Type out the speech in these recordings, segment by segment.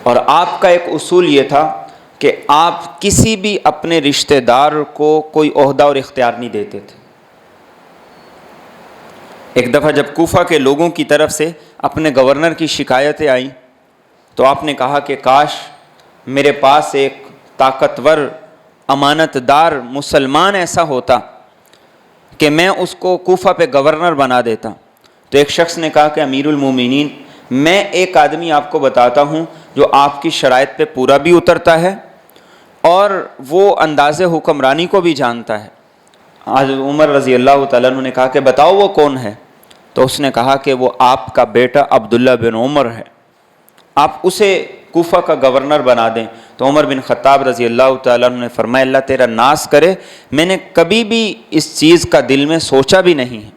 اور آپ کا ایک اصول یہ تھا کہ آپ کسی بھی اپنے رشتہ دار کو کوئی عہدہ اور اختیار نہیں دیتے تھے۔ ایک دفعہ جب کوفہ کے لوگوں کی طرف سے اپنے گورنر کی شکایتیں آئیں تو آپ نے کہا کہ کاش میرے پاس ایک طاقتور امانت دار مسلمان ایسا ہوتا کہ میں اس کو کوفہ پہ گورنر بنا دیتا۔ تو ایک شخص نے کہا کہ امیر المومنین، میں ایک آدمی آپ کو بتاتا ہوں جو آپ کی شرائط پہ پورا بھی اترتا ہے اور وہ انداز حکمرانی کو بھی جانتا ہے۔ حضرت عمر رضی اللہ تعالیٰ عنہ نے کہا کہ بتاؤ وہ کون ہے؟ تو اس نے کہا کہ وہ آپ کا بیٹا عبداللہ بن عمر ہے، آپ اسے کوفہ کا گورنر بنا دیں۔ تو عمر بن خطاب رضی اللہ تعالیٰ عنہ نے فرمایا اللہ تیرا ناز کرے، میں نے کبھی بھی اس چیز کا دل میں سوچا بھی نہیں ہے۔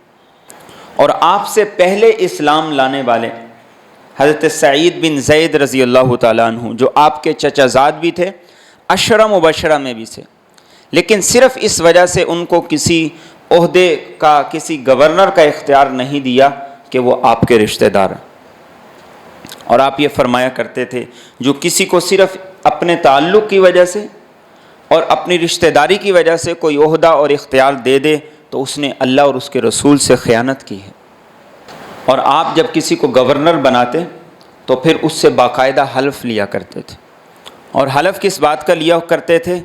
اور آپ سے پہلے اسلام لانے والے حضرت سعید بن زید رضی اللہ تعالیٰ عنہ جو آپ کے چچا زاد بھی تھے، عشرہ مبشرہ میں بھی تھے، لیکن صرف اس وجہ سے ان کو کسی عہدے کا، کسی گورنر کا اختیار نہیں دیا کہ وہ آپ کے رشتہ دار ہیں۔ اور آپ یہ فرمایا کرتے تھے جو کسی کو صرف اپنے تعلق کی وجہ سے اور اپنی رشتہ داری کی وجہ سے کوئی عہدہ اور اختیار دے دے تو اس نے اللہ اور اس کے رسول سے خیانت کی ہے۔ اور آپ جب کسی کو گورنر بناتے تو پھر اس سے باقاعدہ حلف لیا کرتے تھے، اور حلف کس بات کا لیا کرتے تھے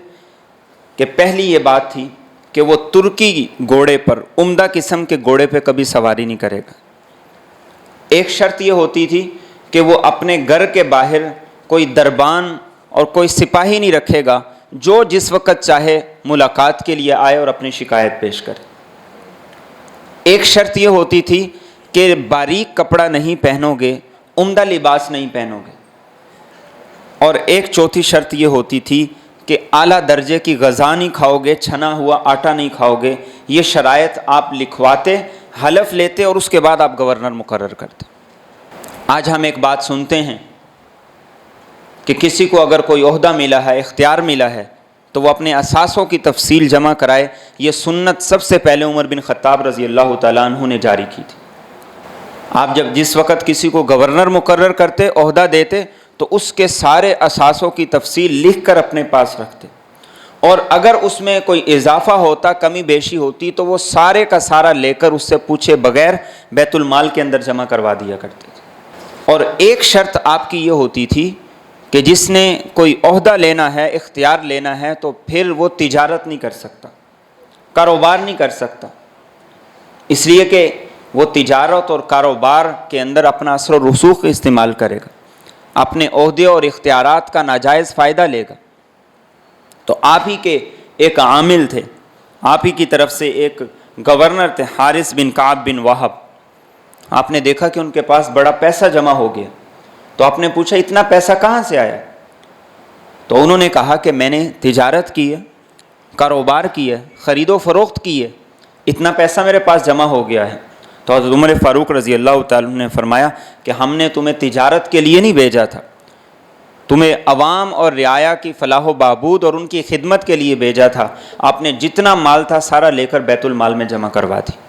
کہ پہلی یہ بات تھی کہ وہ ترکی گھوڑے پر، عمدہ قسم کے گھوڑے پہ کبھی سواری نہیں کرے گا۔ ایک شرط یہ ہوتی تھی کہ وہ اپنے گھر کے باہر کوئی دربان اور کوئی سپاہی نہیں رکھے گا جو جس وقت چاہے ملاقات کے لیے آئے اور اپنی شکایت پیش کرے۔ ایک شرط یہ ہوتی تھی کہ باریک کپڑا نہیں پہنو گے، عمدہ لباس نہیں پہنو گے۔ اور ایک چوتھی شرط یہ ہوتی تھی کہ اعلیٰ درجے کی غذا نہیں کھاؤ گے، چھنا ہوا آٹا نہیں کھاؤ گے۔ یہ شرائط آپ لکھواتے، حلف لیتے اور اس کے بعد آپ گورنر مقرر کرتے۔ آج ہم ایک بات سنتے ہیں کہ کسی کو اگر کوئی عہدہ ملا ہے، اختیار ملا ہے تو وہ اپنے اثاثوں کی تفصیل جمع کرائے۔ یہ سنت سب سے پہلے عمر بن خطاب رضی اللہ تعالیٰ عنہ نے جاری کی تھی۔ آپ جب جس وقت کسی کو گورنر مقرر کرتے، عہدہ دیتے، تو اس کے سارے اثاثوں کی تفصیل لکھ کر اپنے پاس رکھتے، اور اگر اس میں کوئی اضافہ ہوتا، کمی بیشی ہوتی، تو وہ سارے کا سارا لے کر اس سے پوچھے بغیر بیت المال کے اندر جمع کروا دیا کرتے تھے۔ اور ایک شرط آپ کی یہ ہوتی تھی کہ جس نے کوئی عہدہ لینا ہے، اختیار لینا ہے، تو پھر وہ تجارت نہیں کر سکتا، کاروبار نہیں کر سکتا، اس لیے کہ وہ تجارت اور کاروبار کے اندر اپنا اثر و رسوخ استعمال کرے گا، اپنے عہدے اور اختیارات کا ناجائز فائدہ لے گا۔ تو آپ ہی کے ایک عامل تھے، آپ ہی کی طرف سے ایک گورنر تھے، حارث بن کعب بن وہب۔ آپ نے دیکھا کہ ان کے پاس بڑا پیسہ جمع ہو گیا، تو آپ نے پوچھا اتنا پیسہ کہاں سے آیا؟ تو انہوں نے کہا کہ میں نے تجارت کی ہے، کاروبار کی ہے، خرید و فروخت کی ہے، اتنا پیسہ میرے پاس جمع ہو گیا ہے۔ تو حضرت عمر فاروق رضی اللہ تعالیٰ عنہ نے فرمایا کہ ہم نے تمہیں تجارت کے لیے نہیں بھیجا تھا، تمہیں عوام اور رعایا کی فلاح و بہبود اور ان کی خدمت کے لیے بھیجا تھا۔ آپ نے جتنا مال تھا سارا لے کر بیت المال میں جمع کروا دی۔